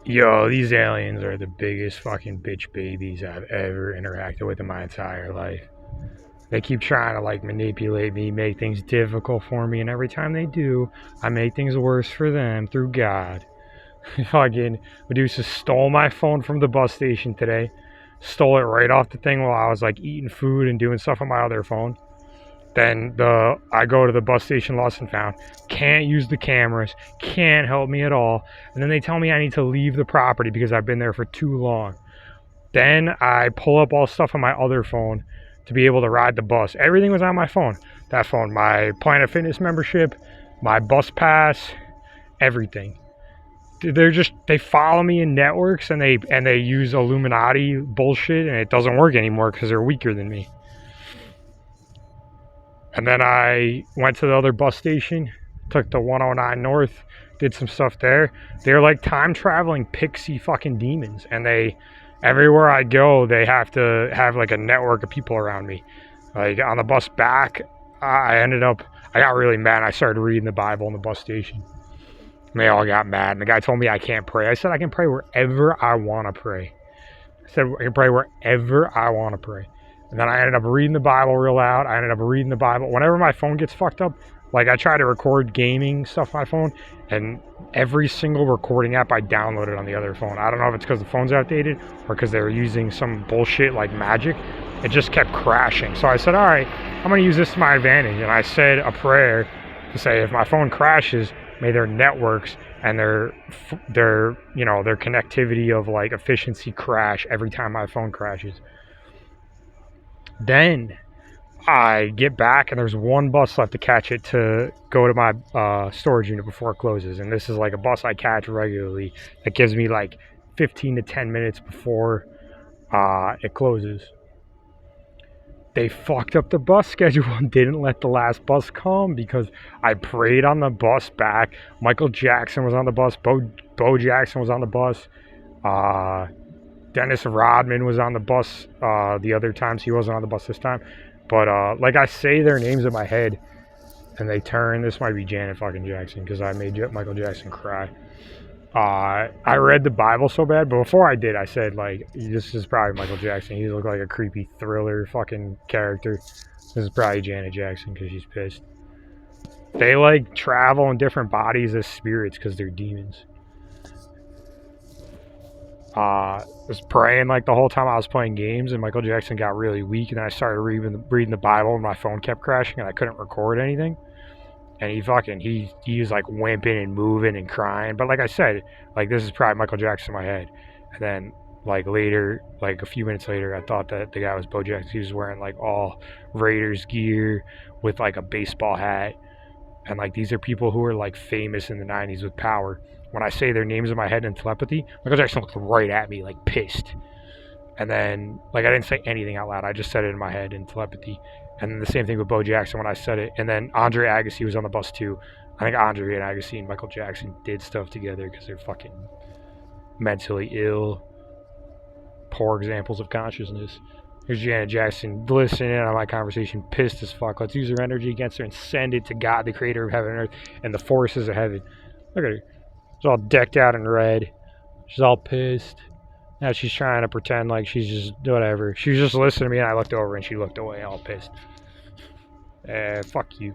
Yo, these aliens are the biggest fucking bitch babies I've ever interacted with in my entire life. They keep trying to like manipulate me, make things difficult for me, and every time they do, I make things worse for them through God. Fucking Medusa stole my phone from the bus station today. Stole it right off the thing while I was like eating food and doing stuff on my other phone. Then I go to the bus station lost and found, can't use the cameras, can't help me at all. And then they tell me I need to leave the property because I've been there for too long. Then I pull up all stuff on my other phone to be able to ride the bus. Everything was on my phone. That phone, my Planet Fitness membership, my bus pass, everything. They follow me in networks and they use Illuminati bullshit and it doesn't work anymore because they're weaker than me. And then I went to the other bus station, took the 109 North, did some stuff there. They're like time traveling pixie fucking demons. And everywhere I go, they have to have like a network of people around me. Like on the bus back, I got really mad. I started reading the Bible in the bus station. And they all got mad. And the guy told me I can't pray. I said I can pray wherever I want to pray. I said I can pray wherever I want to pray. And then I ended up reading the Bible real loud. I ended up reading the Bible. Whenever my phone gets fucked up, like I try to record gaming stuff on my phone, and every single recording app I downloaded on the other phone. I don't know if it's because the phone's outdated or because they were using some bullshit like magic. It just kept crashing. So I said, all right, I'm going to use this to my advantage. And I said a prayer to say, if my phone crashes, may their networks and their connectivity of like efficiency crash every time my phone crashes. Then I get back and there's one bus left to catch it to go to my storage unit before it closes. And this is like a bus I catch regularly that gives me like 15 to 10 minutes before it closes. They fucked up the bus schedule and didn't let the last bus come because I prayed on the bus back. Michael Jackson was on the bus. Bo Jackson was on the bus. Dennis Rodman was on the bus the other times. He wasn't on the bus this time. But like I say their names in my head and they turn. This might be Janet fucking Jackson because I made Michael Jackson cry. I read the Bible so bad, but before I did, I said, like, this is probably Michael Jackson. He looked like a creepy thriller fucking character. This is probably Janet Jackson because she's pissed. They, like, travel in different bodies as spirits because they're demons. Was praying, like, the whole time I was playing games, and Michael Jackson got really weak, and then I started reading the Bible, and my phone kept crashing, and I couldn't record anything. And he was like wimping and moving and crying. But like I said, like this is probably Michael Jackson in my head. And then like later, like a few minutes later, I thought that the guy was Bo Jackson. He was wearing like all Raiders gear with like a baseball hat. And like these are people who were like famous in the 90s with power. When I say their names in my head in telepathy, Michael Jackson looked right at me like pissed. And then like I didn't say anything out loud. I just said it in my head in telepathy. And then the same thing with Bo Jackson when I said it. And then Andre Agassi was on the bus too. I think Andre and Agassi and Michael Jackson did stuff together because they're fucking mentally ill, poor examples of consciousness. Here's Janet Jackson listening in on my conversation, pissed as fuck. Let's use her energy against her and send it to God, the creator of heaven and earth, and the forces of heaven. Look at her. She's all decked out in red. She's all pissed. Now she's trying to pretend like she's just whatever. She was just listening to me and I looked over and she looked away all pissed. Fuck you.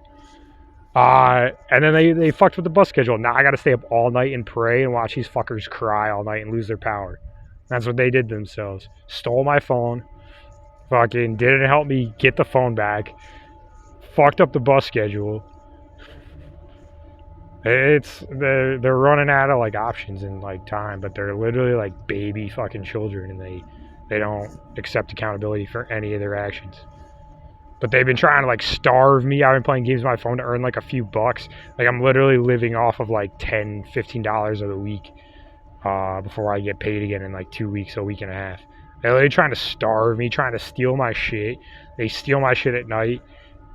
And then they fucked with the bus schedule. Now I gotta stay up all night and pray and watch these fuckers cry all night and lose their power. That's what they did to themselves. Stole my phone. Fucking didn't help me get the phone back. Fucked up the bus schedule. They're running out of like options and like time, but they're literally like baby fucking children, and they don't accept accountability for any of their actions. But they've been trying to like starve me. I've been playing games on my phone to earn like a few bucks. Like I'm literally living off of like $10, $15 of the week before I get paid again in like 2 weeks, a week and a half. They're literally trying to starve me, trying to steal my shit. They steal my shit at night,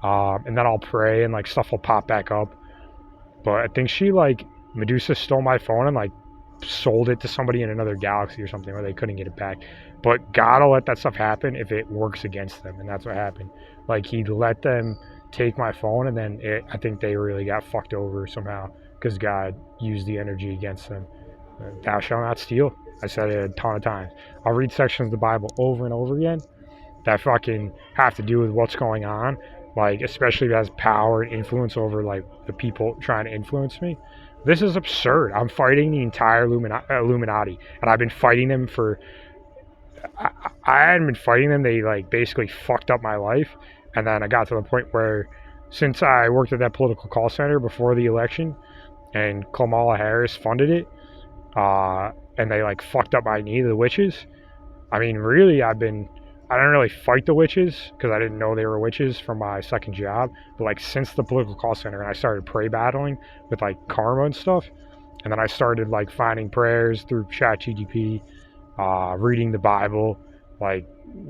and then I'll pray and like stuff will pop back up. But I think Medusa stole my phone and like sold it to somebody in another galaxy or something where they couldn't get it back. But God will let that stuff happen if it works against them, and that's what happened. Like he let them take my phone, and then I think they really got fucked over somehow because God used the energy against them. Thou shalt not steal. I said it a ton of times. I'll read sections of the Bible over and over again that fucking have to do with what's going on, like especially if it has power and influence over like the people trying to influence me. This is absurd. I'm fighting the entire Illuminati, and I've been fighting them for. I, I hadn't been fighting them. They like basically fucked up my life, and then I got to the point where, since I worked at that political call center before the election, and Kamala Harris funded it, and they like fucked up my knee, the witches. I mean, really, I didn't really fight the witches because I didn't know they were witches from my second job. But like since the political call center, and I started pray battling with like karma and stuff, and then I started like finding prayers through ChatGPT, reading the Bible, like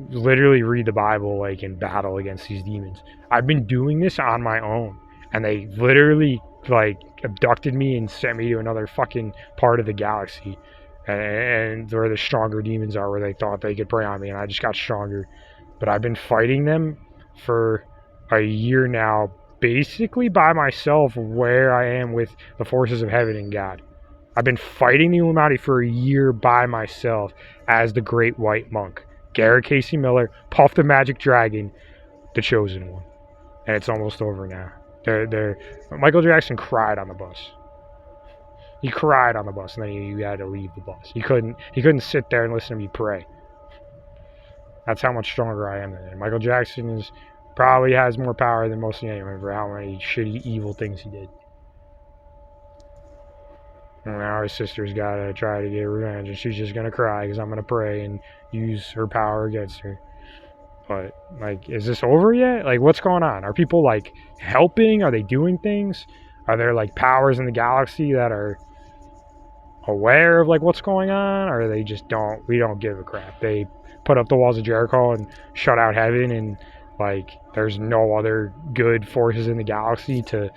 literally read the Bible like in battle against these demons. I've been doing this on my own, and they literally like abducted me and sent me to another fucking part of the galaxy, and where the stronger demons are, where they thought they could prey on me, and I just got stronger. But I've been fighting them for a year now, basically by myself, where I am with the forces of heaven and God. I've been fighting the Illuminati for a year by myself as the Great White Monk, Garrett Casey Miller, Puff the Magic Dragon, the Chosen One, and it's almost over now. They're Michael Jackson cried on the bus. He cried on the bus, and then he had to leave the bus. He couldn't sit there and listen to me pray. That's how much stronger I am than him. Michael Jackson is probably has more power than most anyone for how many shitty, evil things he did. And now his sister's got to try to get revenge, and she's just going to cry because I'm going to pray and use her power against her. But, like, is this over yet? Like, what's going on? Are people, like, helping? Are they doing things? Are there, like, powers in the galaxy that are aware of, like, what's going on? Or they just we don't give a crap. They put up the walls of Jericho and shut out heaven, and, like, there's no other good forces in the galaxy to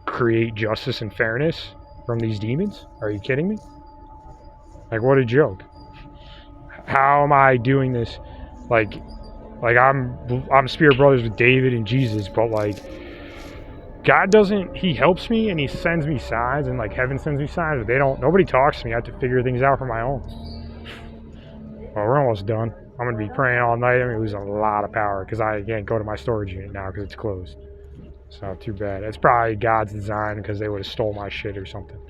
create justice and fairness from these demons? Are you kidding me? Like, what a joke. How am I doing this? Like I'm spirit brothers with David and Jesus, but like God doesn't. He helps me and he sends me signs, and like heaven sends me signs, but nobody talks to me. I have to figure things out for my own. Well, we're almost done. I'm gonna be praying all night. I'm gonna lose a lot of power because I can't go to my storage unit now because it's closed. So too bad. It's probably God's design because they would have stole my shit or something.